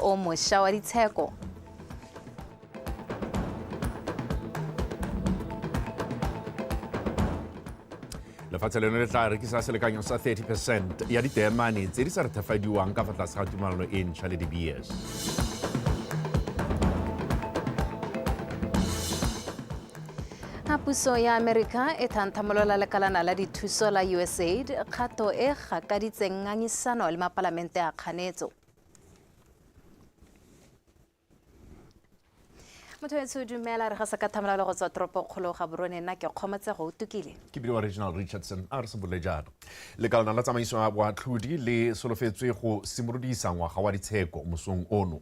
o mošwa wa ditsheko. Lefatshe leno le tla rekisa selekanyo sa 30% ya ditemane tse di sa retafadiwang ka fa tlase ga tumalano e ntšha le di-BS. Puso ya Amerika e thanthamolola lekalana la dithuso la USAID kgato e gakaditseng ngangisano le mapalamente a kganetso. Motho dumela re ga sa ka thamela go tswa toropokgolo ga borone nna ke kgometse go tukile. Ke bidiwa Regional Richardson a re se bolle jalo. Lekalana la tsamaiso ya boatlhodi le solofetswe go simolodisa ngwaga wa ditsheko mosong ono.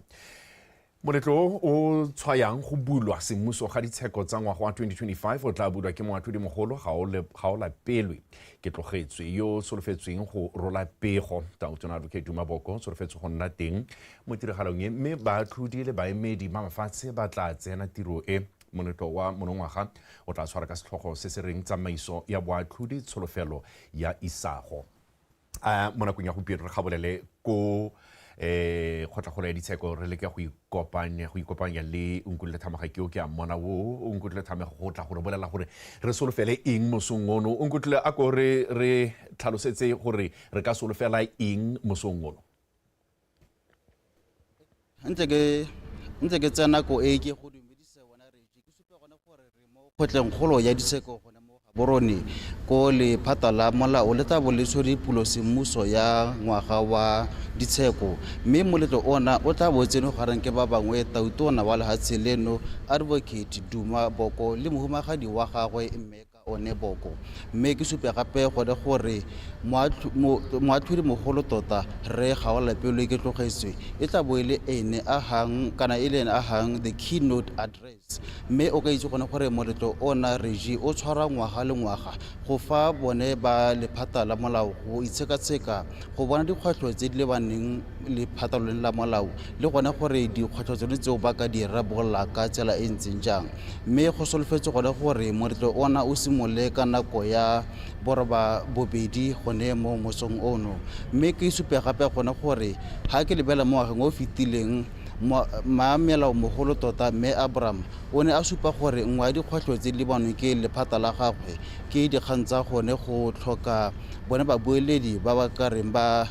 Moletlo o tshwayang go bulwa semmuso ga ditsheko tsa ngwaga wa 2025 o tla bulwa ke moatlhodi mogolo Gaola Pelwe ke tlogetswe yo solofetsweng go rola pego. Tona Advocate Maboko solofetswe go nna teng mo tiragalong e mme baatlhodi le baemedi ba mafatshe ba tla tsena tiro e. Moletlo wa monongwaga o tla tshwara ka setlhogo se se reng tsamaiso ya boatlhodi tsholofelo ya isago. Mo nakong ya gompieno re gabolele ko kgotla ya ditsheko re leke go ikopanya le Unkulile Thamaga ke o ke a mmona wo Unkulile Thamaga go tla gore bolela gore re solofele eng mosong ono. Unkulile a ko re tlhalosetse gore re ka solofela eng mosong ono. ntse ke tsena ko e ke go dumedisa bona re ke supa gona gore re mo kgotleng kgolo ya ditsheko gona mo Borone ko le phatala molao le tla boletso dipulo semmuso ya ngwaga wa ditsheko mme moletlo ona o tla botseno gareng ke ba bangwe tautona wa lehatshe leno Advocate Duma Boko le mohumagadi wa gagwe mme one Boko mme ke supe gape gore moatlhodi mogolo tota re Gaola Pelwe ke tlogetswe e tla boele ene a hang kana e lene a hang the keynote address mme o ka itse gone gore moletlo ona reji o tshwara ngwaga le ngwaga go fa bone ba lephata la molao go itsheka-tsheka go bona dikgwetlho tse di lebaneng lephatalong la molao le gone gore dikgwetlho tsone tseo ba ka di rarabolla ka tsela e ntseng jang mme go solofetse gone gore moletlo ona o simole ka nako ya boroba bobedi gone mo mosong ono mme ke supe gape gone gore ha ke lebela mo ngwageng o fetileng maamelao mogolo tota mme Abraham o ne a supa gore nngwe ya dikgwetlho tse di lebaneng ke lephata la gagwe ke dikgang tsa gone go tlhoka bone babueledi ba ba ka reng ba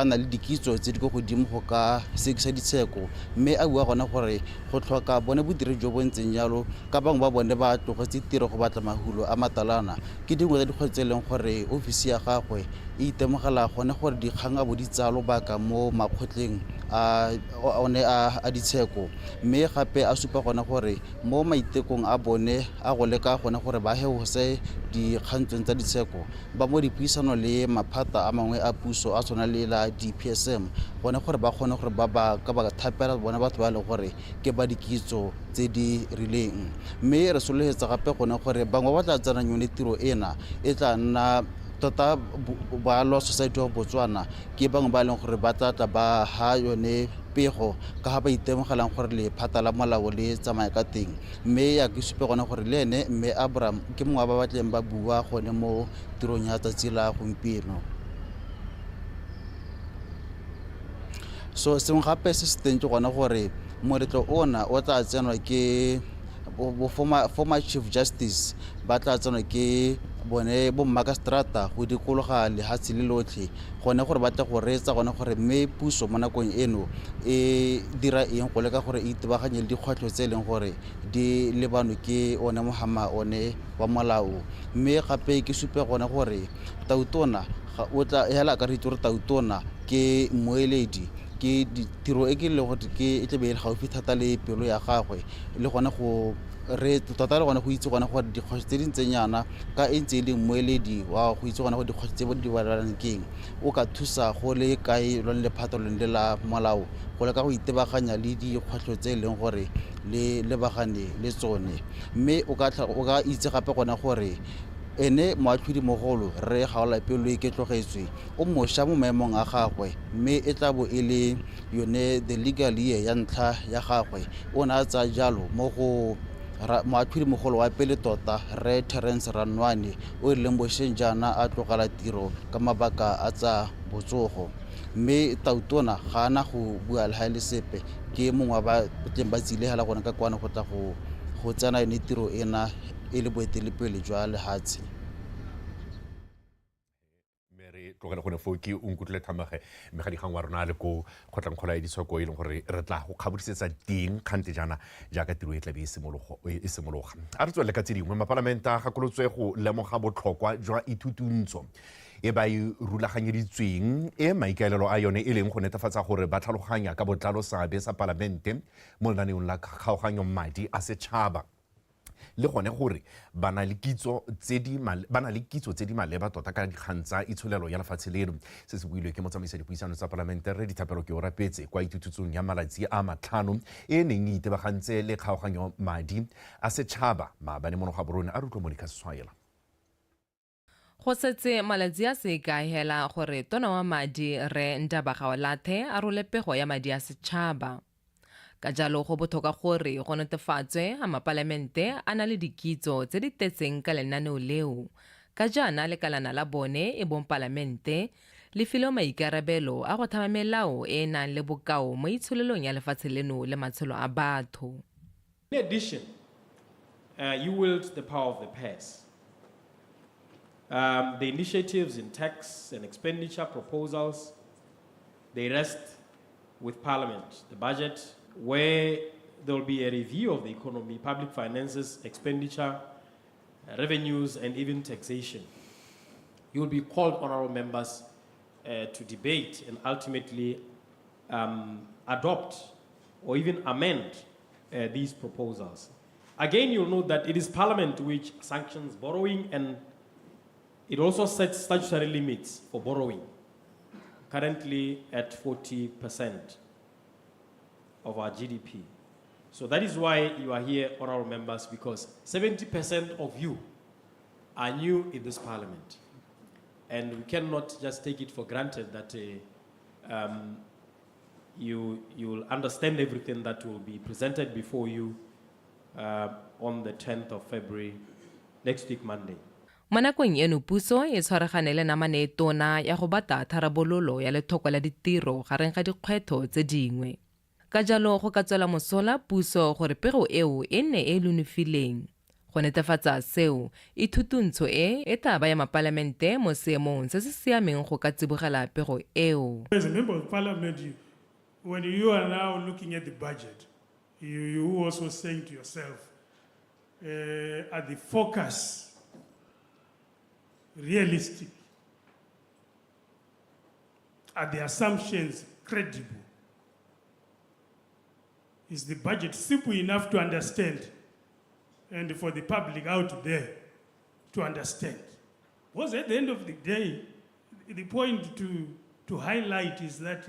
na le dikitso tse di go godimo go ka sekisa ditsheko mme a bua gona gore go tlhoka bone bodiri jo bo ntseng jalo ka bangwe ba bone ba tlogetse tiro go batla mahulo a matalana ke dingwe tsa dikgwetlho tse e leng gore ofisi ya gagwe e itemogela gone gore dikgang a bo di tsaya lobaka mo makgotleng one a ditsheko mme gape a supa gona gore mo maitekong a bone a go leka gone gore ba heose dikgantsong tsa ditsheko ba mo dipuisano le maphata a mangwe a puso a tshwana le la DPSM gone gore ba kgone gore ba ka ba thapela bona batho ba le gore ke ba dikitso tse di rileng mme re sologetsa gape gone gore bangwe ba tla tsenang yone tiro ena e tla nna tota ba Law Society of Botswana ke bangwe ba leng gore ba tla ba ha yone pego ka ga ba itemogelang gore lephata la molao le tsamaya ka teng mme ya ke supe gone gore le ene mme Abraham ke mongwe ba batleng ba bua gone mo tirong ya tsatsi la gompieno. So sengwe gape se se teng ke gona gore moletlo ona o tla tsenwa ke former Chief Justice ba tla tsenwa ke bone bo Magastrata go dikologa lehatshe le lotlhe gone gore ba tla go reetsa gone gore mme puso mo nakong eno e dira eng go leka gore e itebaganye le dikgwetlho tse e leng gore di lebano ke one mohama one wa molao mme gape ke supe gone gore tautona o tla hela ka re itse gore tautona ke moeledi ke tiro e ke le gore ke e tle be e gaufi thata le pelo ya gagwe le gone go re tota le gone go itse gone gore dikgwetlho tse di ntsenyana ka e ntse e le moeledi wa go itse gone gore dikgwetlho tse bo di balanang keng o ka thusa go le kae lone lephatolong le la molao go le ka go itebaganya le dikgwetlho tse e leng gore le lebagane le tsone mme o ka itse gape gone gore ene moatlhodi mogolo re Gaola Pelwe ke tlogetswe o mošwa mo maemong a gagwe mme e tla bo e le yone the legal year ya ntlha ya gagwe o ne a tsaya jalo mo go moatlhodi mogolo wa pele tota re Terence Ranwane o e leng bošeng jaana a tlogela tiro ka mabaka a tsa botsogo mme tautona ga ana go bua le ha le sepe ke mongwe ba tleng ba tsilegela gona ka kwana go tla go tsena yone tiro ena e le boetelepele jwa lehatshe. Re tlogela gone foo ke o nkutlwile thamaga mme ga dikgang wa rona a le ko kgotlankgola ya ditshoko e leng gore re tla go kgabodisetsa teng kgante jaana jaaka tiro e tlabe e simologa. A re tswelele ka tse dingwe mapalamenta a gakolotswe go lemoga botlhokwa jwa ithutuntsho e ba e rulaganyeditsweng e maikaelelo a yone e leng go netefatsa gore ba tlhaloganya ka botlalo seabe sa palamente mo lenaneong la kgaoganyo madi a setšhaba le gone gore ba na le kitso tse di maleba tota ka dikgang tsa itsholelo ya lefatshe leno se se builwe ke motsamaisi dipuisano tsa palamente re dithapelo ke o rapetse kwa ithututsong ya malatsi a matlhano e neng e itebagantse le kgaoganyo madi a setšhaba maabane mono ga borone a re utlwe Monica Seswaela. Go setse malatsi a se kaela gore tona wa madi re Ndabagaolathe a role pego ya madi a setšhaba. Ka jalo go botlhokwa gore go netefatswe a mapalamente a na le dikitso tse di tetseng ka lenaneo leo ka jaana lekalana la bone e bong palamente le filo maikarabelo a go thama melao e e nang le bokao mo itsholelong ya lefatshe leno le matshelo a batho. In addition, you wield the power of the purse. The initiatives in tax and expenditure proposals, they rest with Parliament. The budget, where there will be a review of the economy, public finances, expenditure, revenues, and even taxation. You will be called, honorable members, to debate and ultimately adopt or even amend these proposals. Again, you'll note that it is Parliament which sanctions borrowing, and it also sets statutory limits for borrowing, currently at 40% of our GDP. So that is why you are here, honorable members, because 70% of you are new in this parliament. And we cannot just take it for granted that you will understand everything that will be presented before you on the 10th of February, next week, Monday. Mo nakong eno puso e tshwaragane le namane e tona ya go bata tharabololo ya lethoko la ditiro gareng ga dikgwetho tse dingwe. Ka jalo go ka tswela mosola puso gore pego eo e nne e lunofileng. Go netefatsa seo ithutuntsho e tla baya mapalamente mo seemong se se siameng go ka tsibogela pego eo. As a member of parliament, when you are now looking at the budget, you also saying to yourself, are the focus realistic? Are the assumptions credible? Is the budget simple enough to understand and for the public out there to understand? Because at the end of the day, the point to highlight is that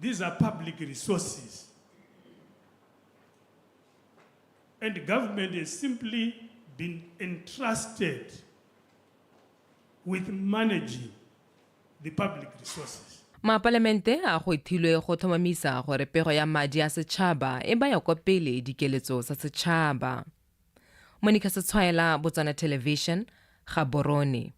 these are public resources. And the government has simply been entrusted with managing the public resources. Mapalamente a go ithilwe go thomamisa gore pego ya madi a setšhaba e baya kwa pele dikeletso tsa setšhaba. Monica Seswaela, Botswana Television, Gaborone.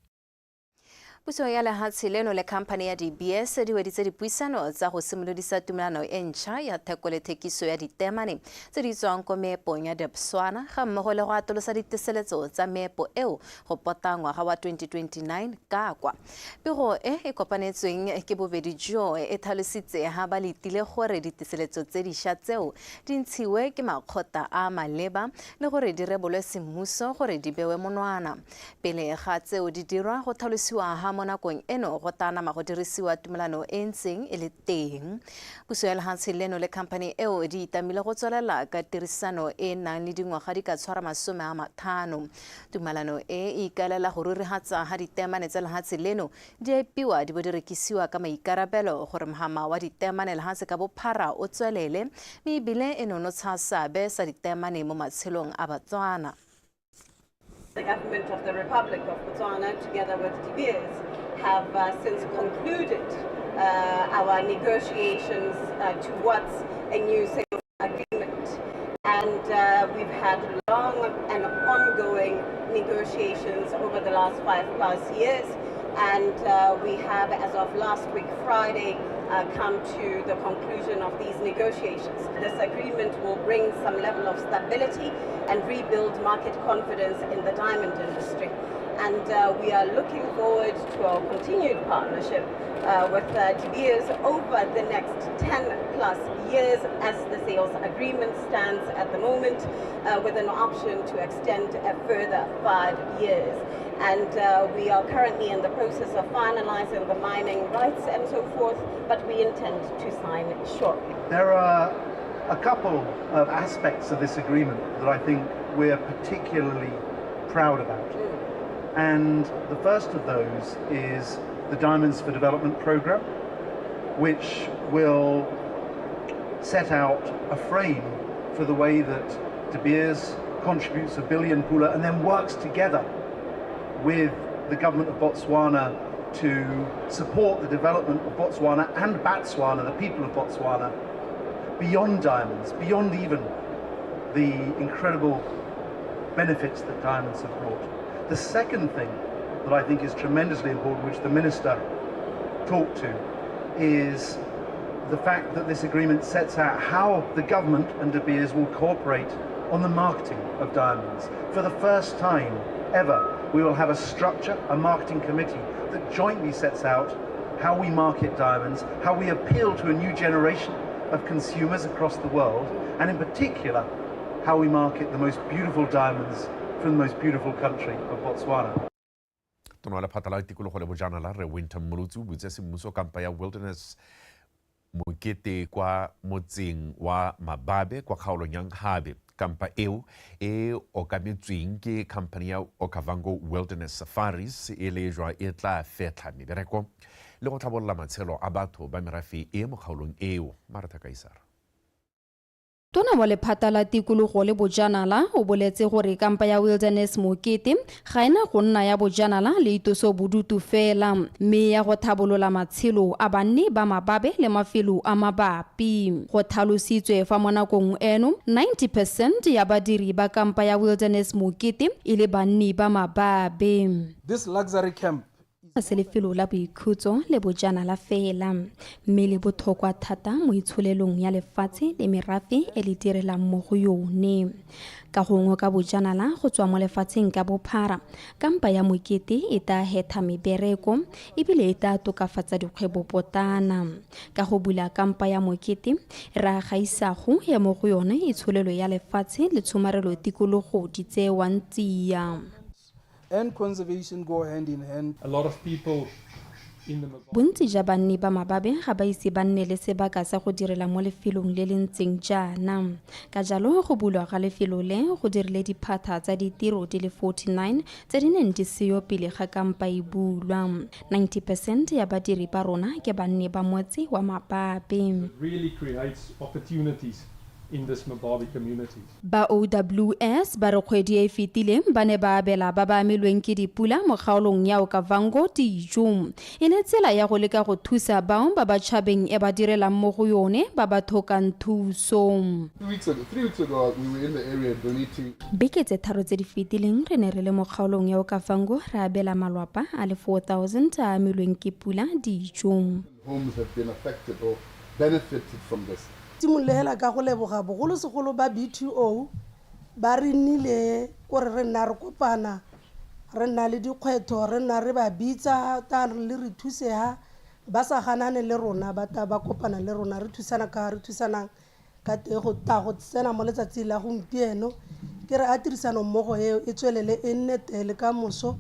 Puso ya lehatshe leno le khamphane ya DBS di weditse dipuisano tsa go simolodisa tumelano e ntšha ya theko le thekiso ya ditemane tse di tswang ko meepong ya Botswana ga mmogo le go atolosa diteseletso tsa meepo eo go pota ngwaga wa 2029 ka kwa. Pego e kopanetsweng ke bobedi jo e tlhalositse ga ba letile gore diteseletso tse dišwa tseo di ntshiwe ke makgotla a maleba le gore di rebolwe semmuso gore di bewe monwana. Pele ga tseo di dirwa go tlhalosiwa ha mo nakong eno go tanama go dirisiwa tumelano e ntseng e le teng. Puso ya lehatshe leno le khamphane eo di itamile go tswelela ka tirisano e nang le dingwaga di ka tshwara 50. Tumelano e ikaelela go rurigatsa ga ditemane tsa lehatshe leno di epiwa di bo di rekisiwa ka maikarabelo gore mogama wa ditemane lehatshe ka bophara o tswelele mme ebile e nonotsha seabe sa ditemane mo matshelong a Batswana. The government of the Republic of Botswana, together with DBS, have since concluded our negotiations towards a new sales agreement. And we've had long and ongoing negotiations over the last 5+ years. And we have, as of last week, Friday, come to the conclusion of these negotiations. This agreement will bring some level of stability and rebuild market confidence in the diamond industry. And we are looking forward to our continued partnership with De Beers over the next 10 plus years as the sales agreement stands at the moment, with an option to extend a further 5 years. And we are currently in the process of finalizing the mining rights and so forth, but we intend to sign shortly. There are a couple of aspects of this agreement that I think we're particularly proud about. And the first of those is the Diamonds for Development program, which will set out a frame for the way that De Beers contributes $1 billion pula and then works together with the government of Botswana to support the development of Botswana and Botswana, the people of Botswana, beyond diamonds, beyond even the incredible benefits that diamonds have brought. The second thing that I think is tremendously important, which the Minister talked to, is the fact that this agreement sets out how the government and De Beers will cooperate on the marketing of diamonds. For the first time ever, we will have a structure, a marketing committee that jointly sets out how we market diamonds, how we appeal to a new generation of consumers across the world, and in particular, how we market the most beautiful diamonds from the most beautiful country of Botswana. Tono la phatala tikologo le bojanala re Winter Molutsu butse semmuso kampa ya Wilderness mokete kwa motseng wa Mababe kwa kgaolong ya Habe. Kampa eo e okametsweng ke company ya Okavango Wilderness Safaris e le jwa e tla fetla mebereko le go tlhabolola matshelo a batho ba merafe e mo kgaolong eo. Martha Kaisar. Tona wa lephata la tikologo le bojanala o boletse gore kampa ya Wilderness Mokete ga ena go nna ya bojanala le itoso bodutu fela mme ya go thabolola matshelo a banne ba Mababe le mafelo a mabapi. Go tlhalositswe fa mo nakong eno 90% ya badiri ba kampa ya Wilderness Mokete e le banne ba Mababe. This luxury camp se lefelo la boikhutso le bojanala fela mme le botlhokwa thata mo itsholelong ya lefatshe le merafe e le direlang mo go yone. Ka gongwe ka bojanala go tswa mo lefatsheng ka bophara kampa ya Mokete e tla hetha mebereko ebile e tla tokafatsa dikgwebo potana. Ka go bula kampa ya Mokete ra gaisago ya mo go yone itsholelo ya lefatshe le tshomarelo tikologo di tsewa ntsia. And conservation go hand in hand. A lot of people in the bontsi ja banne ba Mababe ga ba ise ba nne le sebaka sa go direla mo lefelong le le ntseng jaana. Ka jalo go bulwa ga lefelo le go dirile diphatha tsa ditiro di le 49 tse di neng di seo pele ga kampa e bulwa. 90% ya badiri ba rona ke banne ba motse wa Mababe. really creates opportunities in this Mababe community. Ba OWS ba re kgwedi e fetileng ba ne ba abela ba ba amelweng ke dipula mo kgaolong ya Okavango dijo e le tsela ya go leka go thusa bao ba ba tšhabeng e ba direlang mo go yone ba ba tlhokang thuso. 3 weeks ago we were in the area donating. Beke tse tharo tse di fetileng re ne re le mo kgaolong ya Okavango re abela malwapa a le 4,000 a amelweng ke pula dijo. Homes have been affected or benefited from this. Timulela ka go leboga bogolo segolo ba BTO ba re nnile gore re nna re kopana re nna le dikgwetho re nna re ba bitsa ta le re thusega ba sa ganane le rona ba ta ba kopana le rona re thusana ka te go ta go tsena mo letsatsi la gompieno ke re a tirisano mmogo eo e tswelele e nne tele ka moso.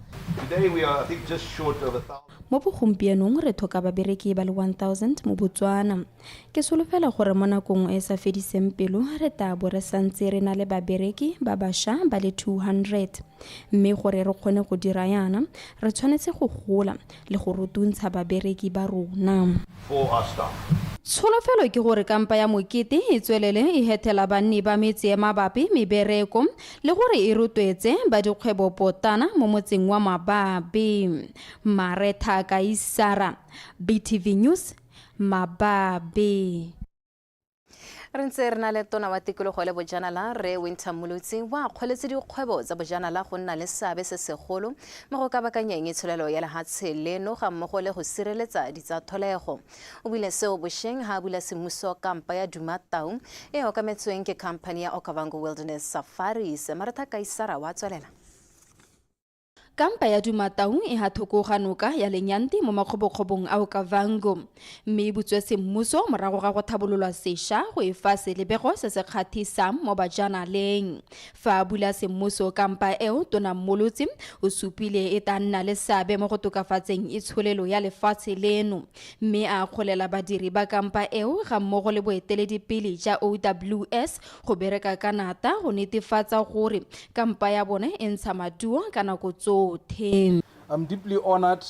Today we are, I think, just short of 1,000. Mo bogompienong re tlhoka babereki ba le 1,000 mo Botswana. Ke solofela gore mo nakong e sa fediseng pelo re ta bo re santse re na le babereki ba bašwa ba le 200 mme gore re kgone go dira yana re tshwanetse go gola le go rutuntsha babereki ba rona. For our staff. Solofelo ke gore kampa ya Mokete e tswelele e hetela banne ba metse e mabapi mebereko le gore e rotwetse ba dikgwebo potana mo motseng wa Mababe. Martha Kaisara, BTV News, Mababe. re ntse re na le tona wa tikologo le bojanala re Winter Mulutsi wa kgweletse dikgwebo tsa bojanala go nna le seabe se segolo mo go ka bakanyeng itsholelo ya lehatshe leno ga mmogo le go sireletsa ditsa tholego o buile seo bošeng ha bula semmuso kampa ya Dumatau e okametsweng ke company ya Okavango Wilderness Safaris Martha Kaisara wa tswelela. Kampa ya Dumatau e hathoko ga noka ya lenyanti mo makgobokgobong a Okavango mme butswe semmuso morago ga go thabololwa sesha go e fa selebego se se kgathisang mo bajanaleng fa bula semmuso kampa eo tona Mulutsi o supile e tla nna le seabe mo go tokafatseng itsholelo ya lefatshe leno mme a kgolela badiri ba kampa eo ga mmogo le boeteledipele ja OWS go bereka ka nata go netefatsa gore kampa ya bone e ntsha maduo ka nako tsotlhe. I'm deeply honored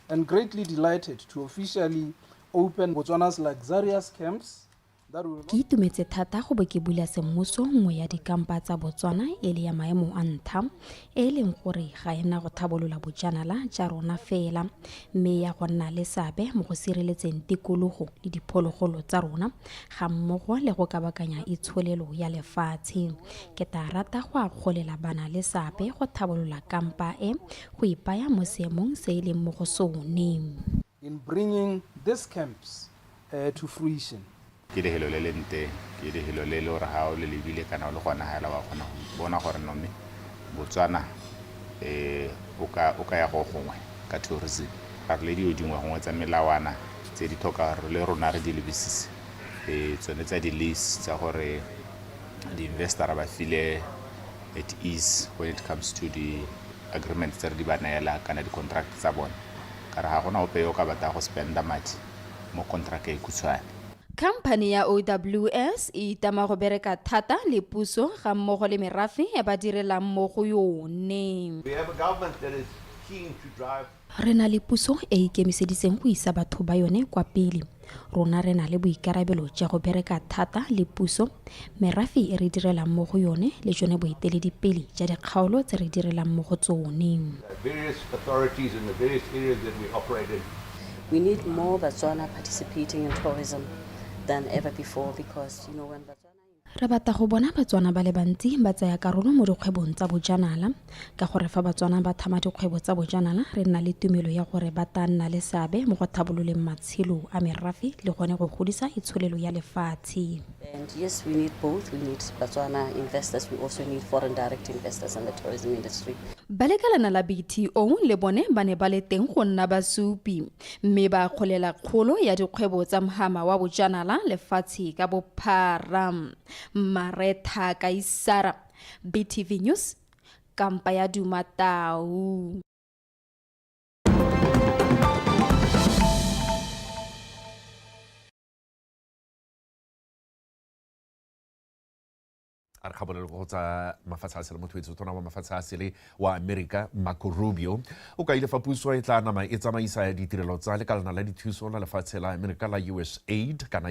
and greatly delighted to officially open Botswana's luxurious camps that will ke itumetse thata go be ke bula semmuso nngwe ya dikampa tsa Botswana e le ya maemo a ntlha e leng gore ga ena go thabolola bojanala ja rona fela mme ya go nna le seabe mo go sireletseng tikologo le diphologolo tsa rona ga mmogo le go kabakanya itsholelo ya lefatshe ke ta rata go akgolela bana le seabe go thabolola kampa e go ipaya mo seemong se e leng mo go sone in bringing these camps to fruition. Ke dihelo le lente ke dihelo le lo ra ha o le lebile kana le gona ha la wa gona go bona gore nome Botswana o ka ya go gongwe ka tourism ga le di dingwe gongwe tsa melawana tse di thoka re le rona re di lebisise tsone tsa di list tsa gore the investor ba file at ease when it comes to the agreements tsa di banaela kana di contract tsa bona ka ra gona o pe yo ka bata go spenda mati mo contract e khutshwane. Company ya OWS e tama go bereka thata le puso ga mmogo le merafe e ba direla mo go yone. We have a government that is keen to drive. Re na le puso e ikemiseditseng go isa batho ba yone kwa pele. Rona re na le boikarabelo ja go bereka thata le puso merafe e re direla mo go yone le jone boeteledipele ja dikgaolo tse re direla mo go tsone. Various authorities in the various areas that we operate in. We need more Botswana participating in tourism than ever before because you know when Botswana re batla go bona Batswana ba le bantsi ba tsaya karolo mo dikgwebong tsa bojanala ka gore fa Batswana ba thama dikgwebo tsa bojanala re nna le tumelo ya gore ba tla nna le seabe mo go thabololeng matshelo a merafe le gone go godisa itsholelo ya lefatshe. And yes, we need both. We need Botswana investors. We also need foreign direct investors in the tourism industry. Balekalana la BTO le bone ba ne ba le teng go nna basupi mme ba kgolela kgolo ya dikgwebo tsa mohama wa bojanala lefatshe ka bophara. Martha Kaisara, BTV News, kampa ya Dumatau. a re kgabolele go tsa mafatshe a sele motho wetso tona wa mafatshe a sele wa America Marco Rubio o ka ile fa puso e tla nama e tsamaisa ditirelo tsa lekalana la dithuso la lefatshe la America la USAID kana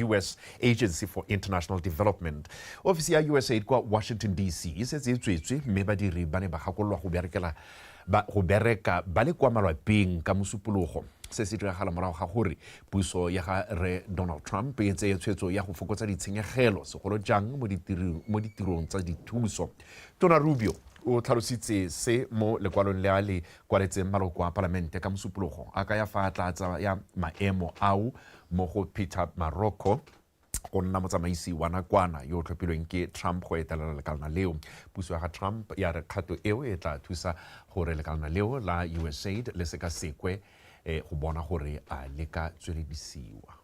US Agency for International Development. Ofisi ya USAID kwa Washington DC e setse e tswetswe mme badiri ba ne ba gakololwa go bereka ba le kwa malapeng ka mosupologo se se diragala morago ga gore puso ya ga re Donald Trump e tseye tshwetso ya go fokotsa ditshenyegelo segolo jang mo ditirong tsa dithuso. Tona Rubio o tlhalositse se mo lekwalong le a le kwaletseng maloko a palamente ka mosupologo a ka ya fa tlatsa ya maemo ao mo go Peter Marocco go nna motsamaisi wa nakwana yo tlhophilweng ke Trump go etelela lekalana leo. Puso ya ga Trump ya re kgato eo e tla thusa gore lekalana leo la USAID le sekasekwe go bona gore a le ka tsweledisiwa.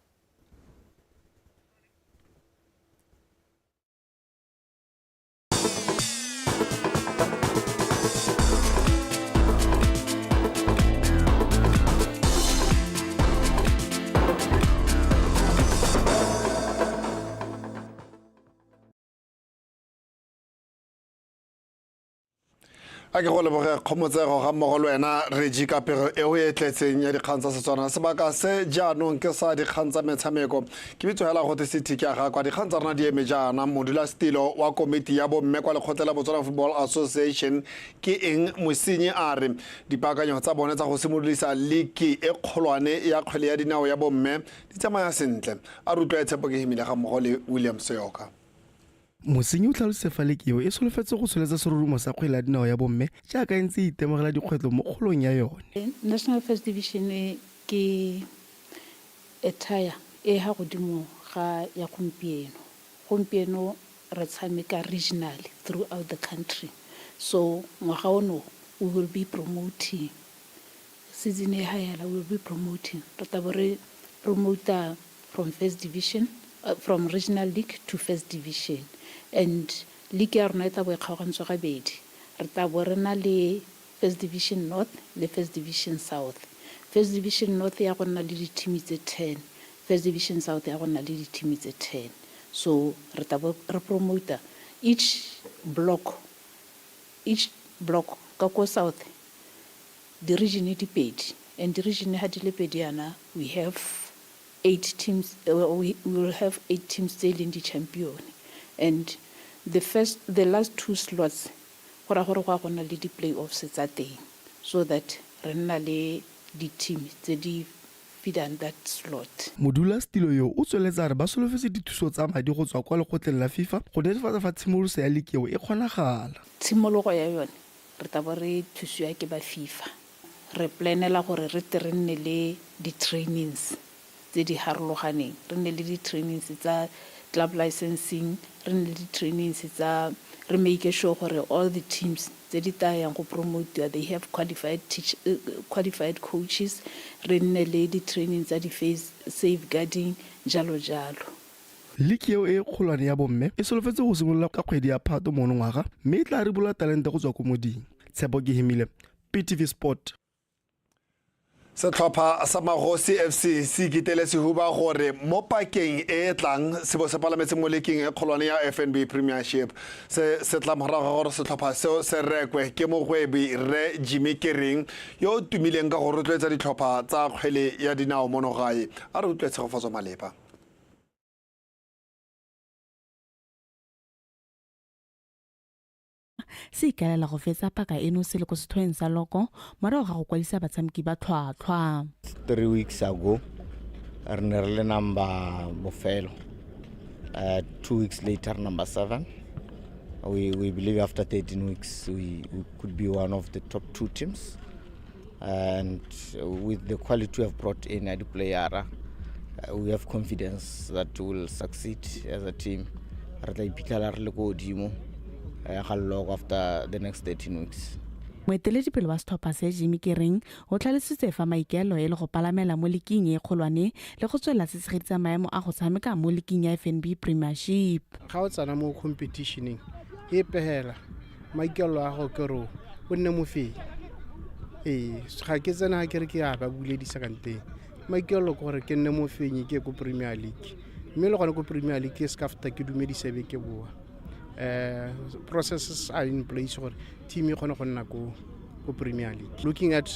a ke go leboge kgomotsego ga mmogo le wena Reggie ka pego e o e tletseng ya dikgang tsa Setswana sebaka se jaanong ke sa dikgang tsa metshameko ke bitsogela go tsiti ke ga kwa dikgang tsa rona di eme jaana modulasetilo wa komiti ya bomme kwa lekgotla la Botswana Football Association ke eng Mosenyi a re dipaakanyo tsa bone tsa go simolodisa league e kgolwane ya kgwele ya dinao ya bomme di tsamaya sentle a rutlwa tshepo ke himile ga mmogo le William Seyoka. Mosenyi o tlhalose fa lekeo e solofetse go tsholetsa serurumo sa kgwele ya dinao ya bomme jaaka e ntse e itemogela dikgwetlo mo kgolong ya yone. National First Division ke etaya e ha godimo ga ya gompieno re tshameka regionally throughout the country, so ngwaga ono we will be promoting season e hayala, we will be promoting re tabo re promoter from first division from regional league to first division, and league ya rona e tabo e kgaogantswe gabedi re tabo re na le first division north le first division south. First division north ya go nna le di-team tse 10, first division south ya go nna le di-team tse 10, so re tabo re promoter each block ka ko south the region e dipedi, and the region ha di le pedi yana we have 8 teams, we will have 8 teams tse leng di-champion, and the last 2 slots go ra gore go gona le di-playoffs tsa teng, so that re nna le di-team tse di feedang that slot. Modulasetilo yo o tsweletsa re ba solofetse dithuso tsa madi go tswa kwa lekgotleng la FIFA go netefatsa fa tshimoloso ya league eo e kgonagala. Tshimologo ya yone re tabo re thusiwa ke ba FIFA, re planela gore re nne le di-trainings tse di harologaneng, re nne le di-trainings tsa club licensing, re nne le di-trainings tsa re make sure gore all the teams tse di tayang go promote they have qualified coaches, re nne le di-trainings tsa di-face safeguarding jalo. League eo e kgolwane ya bomme e solofetse go simolola ka kgwedi ya Phato monongwaga mme e tla re bola talente go tswa ko moding. Tshepo ke himile PTV Sport. Setlhopha sa Magosi FC se ikitele sehuba gore mo pakeng e tlang se bo se palametse mo league e kgolwane ya FNB Premiership se tla morago gore setlhopha seo se rekwe ke mogwebi Re Jimmy Kering yo tumileng ka go rotloetsa ditlhopha tsa kgwele ya dinao monogae a re utlwetse go fatswa malepa. Se ikalela go fetsa paka eno se le ko sethweng sa loko morago ga go kwadisa batshameki ba tlhwatlhwa. 3 weeks ago re ne re le number bofelo, 2 weeks later number 7. We believe after 13 weeks we could be one of the top 2 teams, and with the quality we have brought in at the player we have confidence that we will succeed as a team. Re tla iphitlhela re le go godimo after the next 13 weeks. Moeteledipele wa setlhopha se Jimmy Kering o tlhalositse fa maikaelo e le go palamela mo leaking e kgolwane le go tswela sesegeditsa maemo a go tshameka mo leaking ya FNB Premiership. Ga o tsana mo competitioning e pehela maikaelo a go kero o nne mofedi ga ke tsena ke re ke a ba buledisa kanteng maikaelo gore ke nne mofenyi ke go Premier League, mme le gone go Premier League ke skafta ke dumedisa be ke boa. Processes are in place for team e gona go nna go Premier League. Looking at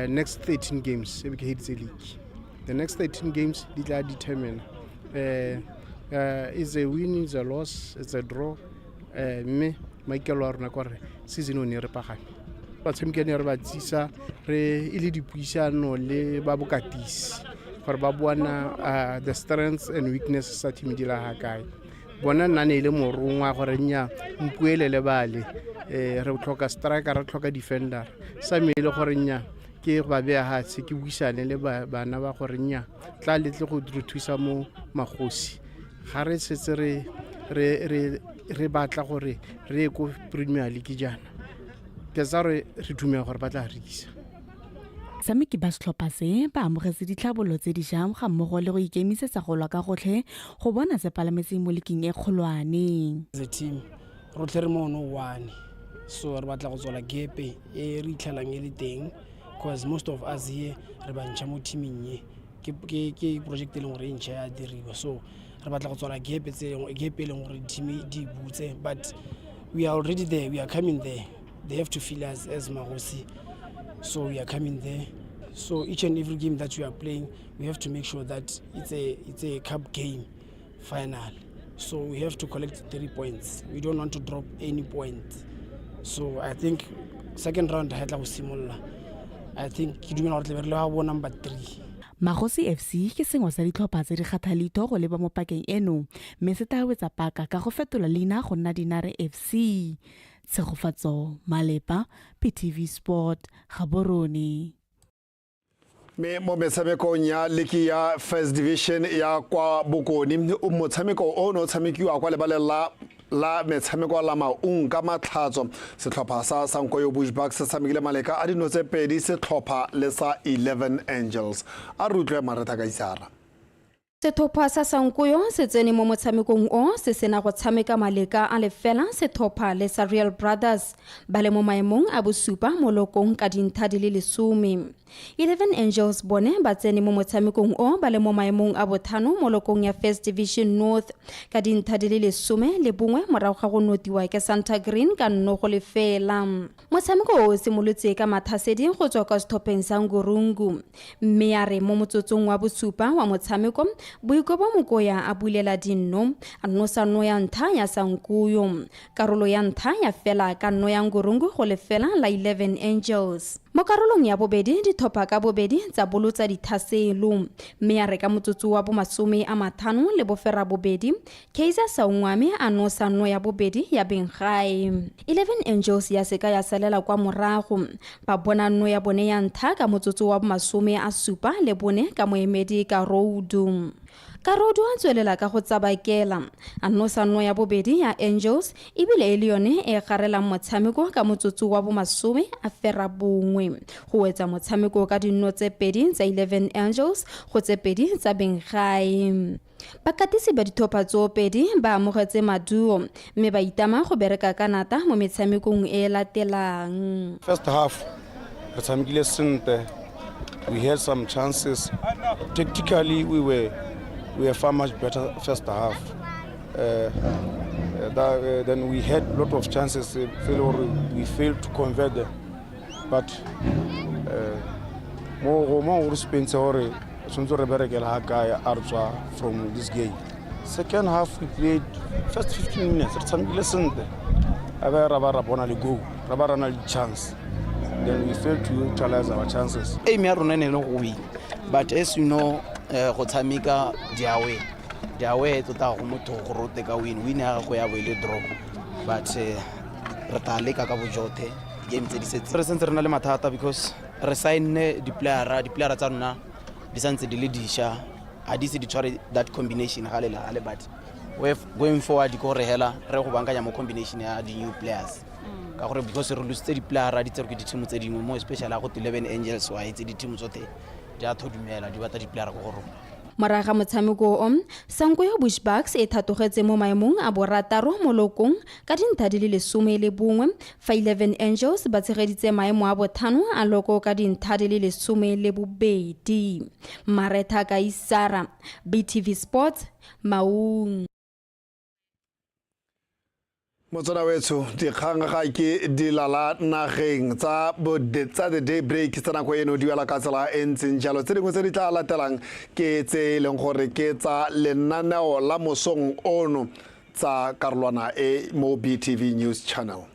next 13 games e be ke hitse league, the next 13 games di tla determine is a win, is a loss, it's a draw, mme maikelo a rona gore season o ne re pagame batshameki ne re ba tsisa re ile dipuisano le ba bokatisi gore ba buana the strengths and weaknesses sa team di la ha kae bona nna ne ile morongwa gore nya mpuele le bale re tlhoka striker re tlhoka defender sa mele gore nya ke ba bea ha se ke buisane le bana ba gore nya tla letle go thusa mo Magosi ga re setse re batla gore re go Premier League jana ke tsa re dumela gore ba tla rekisa. Batshameki ba setlhopha se ba amogetse ditlhabololo tse di jang ga mmogo le go ikemisetsa go lwa ka gotlhe go bona se palametseng mo leaking e kgolwane. The team rotlhe re mo no one, so re batla go tswela gepe e re itlhalang e le teng because most of us here re bantšha mo teaming ye ke project e leng gore e ntšha ya diriwa, so re batla go tswela gepe e leng gore team di butse, but we are already there, we are coming there. they have to feel us as Magosi. So we are coming there. So each and every game that we are playing, we have to make sure that it's a cup game final. So we have to collect 3 points. We don't want to drop any points. So I think second round I think number 3. Magosi FC ke sengwe sa ditlhopha tse di kgathalito go leba mo pakeng eno mme se tawetsa paka ka go fetola leina go nna Dinare FC. Tshegofatso Malepa, PTV Sport, Gaborone. Mo metshamekong ya ligi ya First Division ya kwa Bokoni motshameko o no tshamekiwa kwa lebalela la metshameko la maung ka matlhatso setlhopha sa Sankoyo Bushbucks se tshamekile maleka a dino tse pedi setlhopha le sa 11 Angels a rutlwe Mareta ka Isara. Sethopa sa Sankoyo se tsene mo motshamekong o se sena go tshameka maleka a lefela sethopa le sa Real Brothers ba le mo maemong a bosupa mo lokong ka dintlha di le 10. 11 Angels bone ba tsene mo motshamekong o ba le mo maemong a bothano mo lokong ya First Division North ka dintlha di le 10 le bongwe morago ga go notiwa ke Santa Green ka nno go lefela. Motshameko o simolotse ka mathasedi go tswa ka sethopheng sa Ngurungu mme ya re mo motsotsong wa bosupa wa motshameko Boikobo Mokoya a bulela dinno a nosa no ya ntha ya Sankuyo karolo ya ntha ya fela ka nno ya Ngurungu go lefela la 11 Angels. Mo karolong ya bobedi dithopa ka bobedi tsa bolotsa dithaselo mme ya re ka motsotso wa bo 50 le bofera bobedi Kaiser Saungwame a nosa no ya bobedi ya Bengai. 11 Angels ya seka ya salela kwa morago ba bona no ya bone ya ntha ka motsotso wa bo 70 le bone ka moemedi ka Road. Karodo a tswelela ka go tsabakela a nosa no ya bobedi ya Angels ebile e le yone e garela motshameko ka motsotso wa bo 10 a fera bongwe go wetsa motshameko ka dinno tse pedi tsa 11 Angels go tse pedi tsa Bengai. Bakatisi ba dithopa tso pedi ba amogetse maduo mme ba itama go bereka kanata mo metshamekong e latelang. First half re tshamekile sente, we had some chances. Tactically we were far much better first half. Then we had a lot of chances. We failed to convert them. But more spent from this game. Second half we played first 15 minutes. Chance. Then we failed to utilize our chances. But as you know, go tshameka diawe tota go motho go roteka win ya go ya boile draw but re ta leka ka bojothe game tse di setse re sentse re na le mathata because re sign di player tsa rona di santse di le disha a di se di tshware that combination ga le but going forward go re hela re go bankanya mo combination ya di new players ka gore because re lose di player di tsere ke di team tse dingwe mo especially go 11 Angels wa itse di team tsote di a thodumela di batla di player go rona. Moraga motshameko o Sankoyo Bushbucks e thatogetse mo maemong a borataro mo lokong ka dintlha di le 11 fa 11 Angels ba tshegeditse maemo a bothano a loko ka dintlha di le 12. Mareta ka Isara, BTV Sport, Maung. Motsana wetso dikgang ga ke dilala nageng tsa the daybreak tsa nako eno di wela ka tsela e ntseng jalo tse dingwe tse di tla latelang ke tse leng gore ke tsa lenaneo la mosong ono tsa karolwana e mo BTV News Channel.